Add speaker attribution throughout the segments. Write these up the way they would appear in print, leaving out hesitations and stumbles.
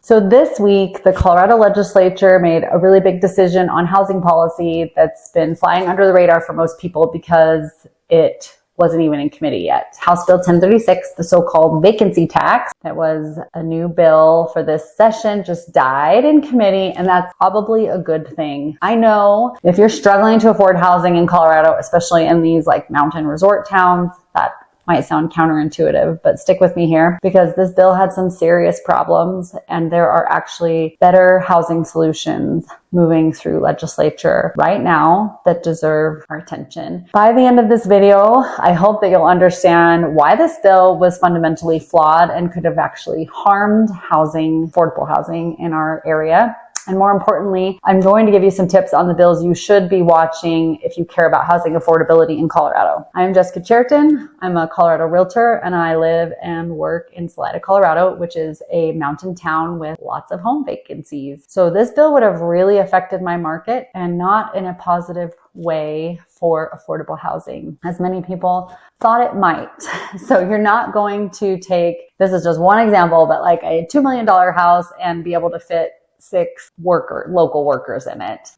Speaker 1: So this week, the Colorado legislature made a really big decision on housing policy that's been flying under the radar for most people because it wasn't even in committee yet. House Bill 1036, the so-called vacancy tax, that was a new bill for this session, just died in committee, and that's probably a good thing. I know if you're struggling to afford housing in Colorado, especially in these like mountain resort towns, that might sound counterintuitive, but stick with me here because this bill had some serious problems and there are actually better housing solutions moving through legislature right now that deserve our attention. By the end of this video, I hope that you'll understand why this bill was fundamentally flawed and could have actually harmed housing, affordable housing in our area. And more importantly, I'm going to give you some tips on the bills you should be watching if you care about housing affordability in Colorado. I'm Jessica Cheriton. I'm a Colorado realtor and I live and work in Salida, Colorado, which is a mountain town with lots of home vacancies. So this bill would have really affected my market and not in a positive way for affordable housing, as many people thought it might. So you're not going to take, this is just one example, but like a $2 million house and be able to fit 6 local workers in it.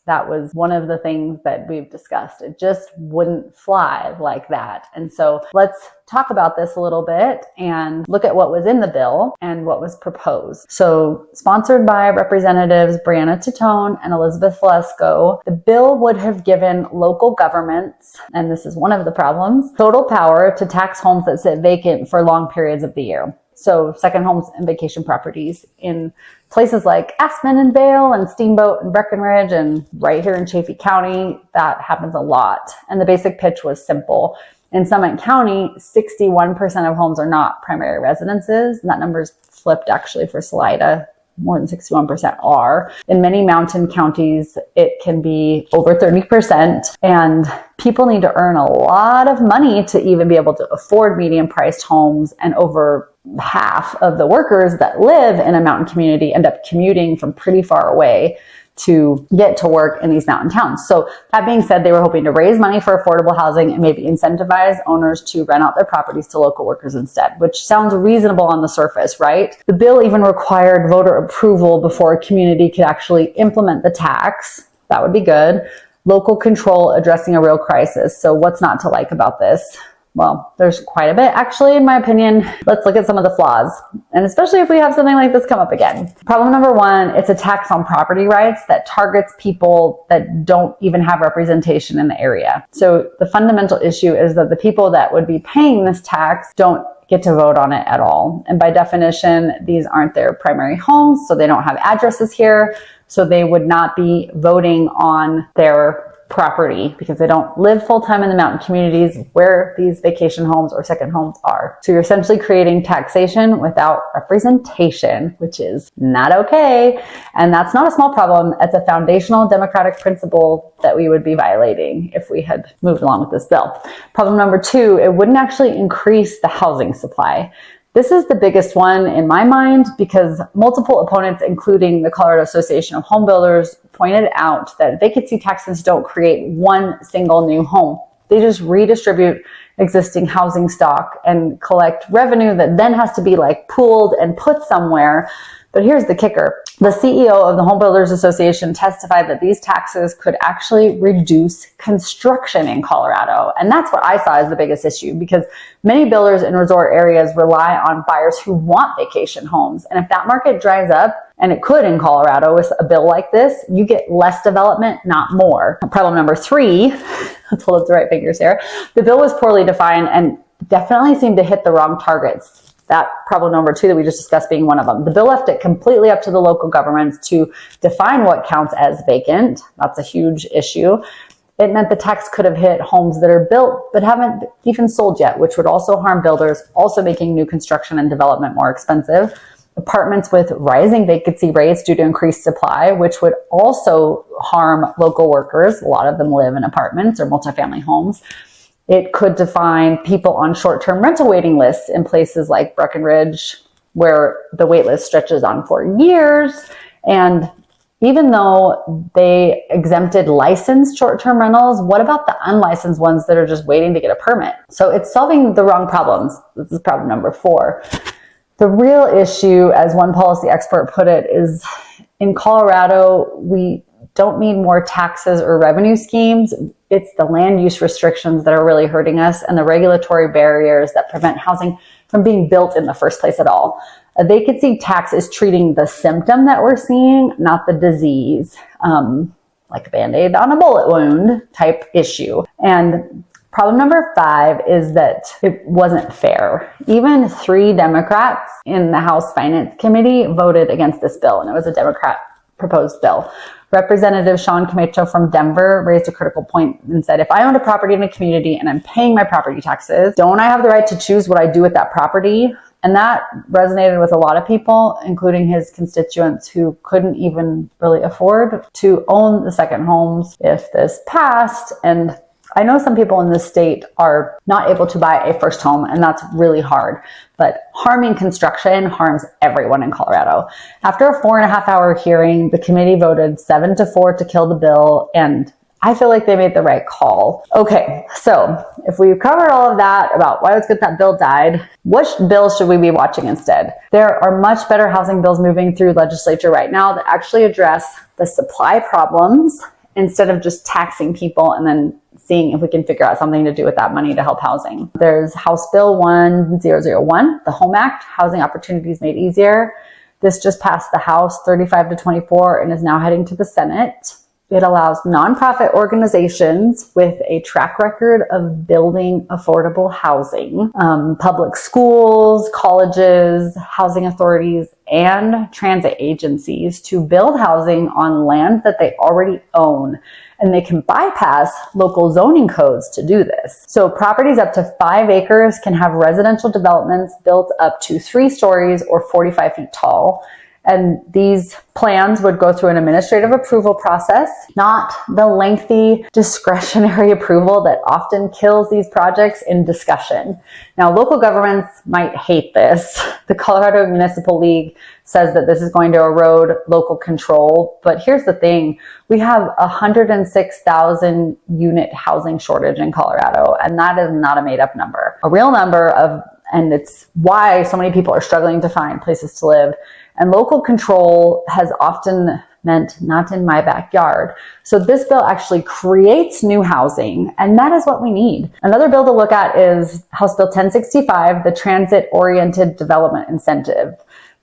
Speaker 1: That was one of the things that we've discussed. It just wouldn't fly like that. And so let's talk about this a little bit and look at what was in the bill and what was proposed. So sponsored by Representatives Brianna Titone and Elizabeth Flesko, the bill would have given local governments, and this is one of the problems, total power to tax homes that sit vacant for long periods of the year. So second homes and vacation properties in places like Aspen and Vail and Steamboat and Breckenridge and right here in Chaffee County, that happens a lot. And the basic pitch was simple. In Summit County, 61% of homes are not primary residences. And that number's flipped actually for Salida. More than 61% are. In many mountain counties, it can be over 30%. And people need to earn a lot of money to even be able to afford medium-priced homes. And over half of the workers that live in a mountain community end up commuting from pretty far away to get to work in these mountain towns. So that being said, they were hoping to raise money for affordable housing and maybe incentivize owners to rent out their properties to local workers instead, which sounds reasonable on the surface, right? The bill even required voter approval before a community could actually implement the tax. That would be good. Local control addressing a real crisis. So what's not to like about this? Well, there's quite a bit. Actually, in my opinion, let's look at some of the flaws. And especially if we have something like this come up again. Problem number 1, it's a tax on property rights that targets people that don't even have representation in the area. So the fundamental issue is that the people that would be paying this tax don't get to vote on it at all. And by definition, these aren't their primary homes, so they don't have addresses here. So they would not be voting on their property because they don't live full-time in the mountain communities where these vacation homes or second homes are. So you're essentially creating taxation without representation, which is not okay. And that's not a small problem. It's a foundational democratic principle that we would be violating if we had moved along with this bill. Problem number 2, it wouldn't actually increase the housing supply. This is the biggest one in my mind because multiple opponents, including the Colorado Association of Home Builders, pointed out that vacancy taxes don't create one single new home. They just redistribute existing housing stock and collect revenue that then has to be like pooled and put somewhere. But here's the kicker. The CEO of the Home Builders Association testified that these taxes could actually reduce construction in Colorado. And that's what I saw as the biggest issue because many builders in resort areas rely on buyers who want vacation homes. And if that market dries up, and it could in Colorado with a bill like this, you get less development, not more. Problem number 3, let's hold up the right fingers here. The bill was poorly defined and definitely seemed to hit the wrong targets. That problem number 2 that we just discussed being one of them. The bill left it completely up to the local governments to define what counts as vacant. That's a huge issue. It meant the tax could have hit homes that are built but haven't even sold yet, which would also harm builders, also making new construction and development more expensive. Apartments with rising vacancy rates due to increased supply, which would also harm local workers. A lot of them live in apartments or multifamily homes. It could define people on short-term rental waiting lists in places like Breckenridge, where the wait list stretches on for years. And even though they exempted licensed short-term rentals, what about the unlicensed ones that are just waiting to get a permit? So it's solving the wrong problems. This is problem number 4. The real issue, as one policy expert put it, is in Colorado, we don't need more taxes or revenue schemes. It's the land use restrictions that are really hurting us and the regulatory barriers that prevent housing from being built in the first place at all. A vacancy tax is treating the symptom that we're seeing, not the disease, like a Band-Aid on a bullet wound type issue. And problem number 5 is that it wasn't fair. Even 3 Democrats in the House Finance Committee voted against this bill, and it was a Democrat proposed bill. Representative Sean Camacho from Denver raised a critical point and said, if I own a property in a community and I'm paying my property taxes, don't I have the right to choose what I do with that property? And that resonated with a lot of people, including his constituents who couldn't even really afford to own the second homes if this passed. And I know some people in this state are not able to buy a first home, and that's really hard. But harming construction harms everyone in Colorado. After a 4.5-hour hearing, the committee voted 7-4 to kill the bill, and I feel like they made the right call. Okay, so if we've covered all of that about why it's good that bill died, which bill should we be watching instead? There are much better housing bills moving through legislature right now that actually address the supply problems instead of just taxing people and then seeing if we can figure out something to do with that money to help housing. There's House Bill 1001, the Home Act, Housing Opportunities Made Easier. This just passed the House 35-24 and is now heading to the Senate. It allows nonprofit organizations with a track record of building affordable housing, public schools, colleges, housing authorities, and transit agencies to build housing on land that they already own. And they can bypass local zoning codes to do this. So properties up to 5 acres can have residential developments built up to 3 stories or 45 feet tall. And these plans would go through an administrative approval process, not the lengthy discretionary approval that often kills these projects in discussion. Now, local governments might hate this. The Colorado Municipal League says that this is going to erode local control. But here's the thing. We have 106,000 unit housing shortage in Colorado, and that is not a made up number. A real number and it's why so many people are struggling to find places to live. And local control has often meant not in my backyard. So this bill actually creates new housing, and that is what we need. Another bill to look at is House Bill 1065, the Transit-Oriented Development Incentive.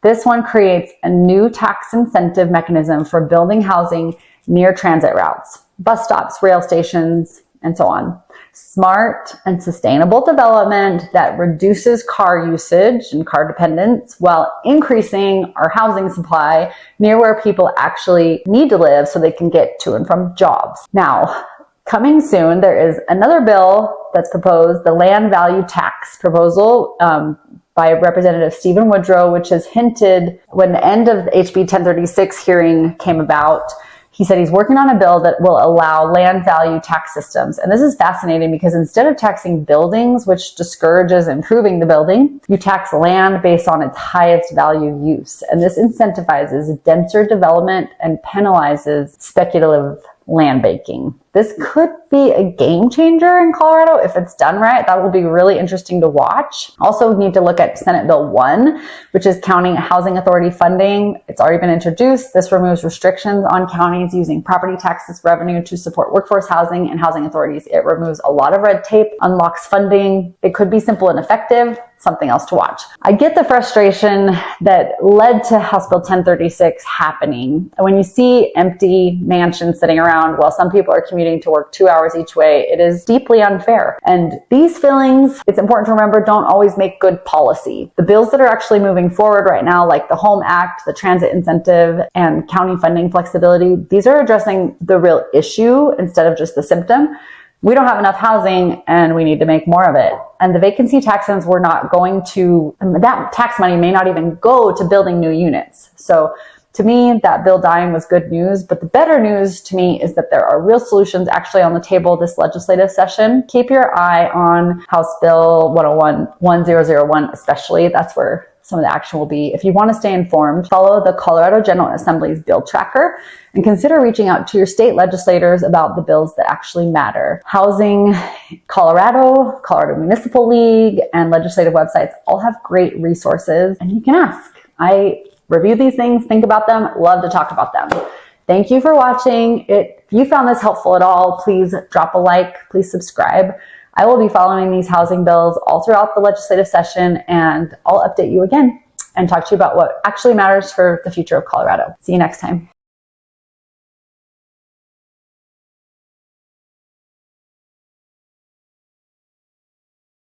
Speaker 1: This one creates a new tax incentive mechanism for building housing near transit routes, bus stops, rail stations, and so on. Smart and sustainable development that reduces car usage and car dependence while increasing our housing supply near where people actually need to live so they can get to and from jobs. Now, coming soon, there is another bill that's proposed, the land value tax proposal by Representative Stephen Woodrow, which has hinted when the end of the HB 1036 hearing came about. He said he's working on a bill that will allow land value tax systems. And this is fascinating because instead of taxing buildings, which discourages improving the building, you tax land based on its highest value use. And this incentivizes denser development and penalizes speculative land banking. This could be a game changer in Colorado if it's done right. That will be really interesting to watch. Also, we need to look at Senate Bill 1, which is county housing authority funding. It's already been introduced. This removes restrictions on counties using property taxes revenue to support workforce housing and housing authorities. It removes a lot of red tape, unlocks funding. It could be simple and effective. Something else to watch. I get the frustration that led to House Bill 1036 happening. When you see empty mansions sitting around while some people are commuting to work 2 hours each way, it is deeply unfair. And these feelings, it's important to remember, don't always make good policy. The bills that are actually moving forward right now, like the Home Act, the transit incentive, and county funding flexibility, these are addressing the real issue instead of just the symptom. We don't have enough housing and we need to make more of it. And the vacancy taxes were not going to, that tax money may not even go to building new units. So to me, that bill dying was good news. But the better news to me is that there are real solutions actually on the table this legislative session. Keep your eye on House Bill 1001 especially. That's where some of the action will be. If you want to stay informed, follow the Colorado General Assembly's bill tracker and consider reaching out to your state legislators about the bills that actually matter. Housing Colorado, Colorado Municipal League, and legislative websites all have great resources, and you can ask. I review these things, think about them, love to talk about them. Thank you for watching. If you found this helpful at all, please drop a like, please subscribe. I will be following these housing bills all throughout the legislative session, and I'll update you again and talk to you about what actually matters for the future of Colorado. See you next time.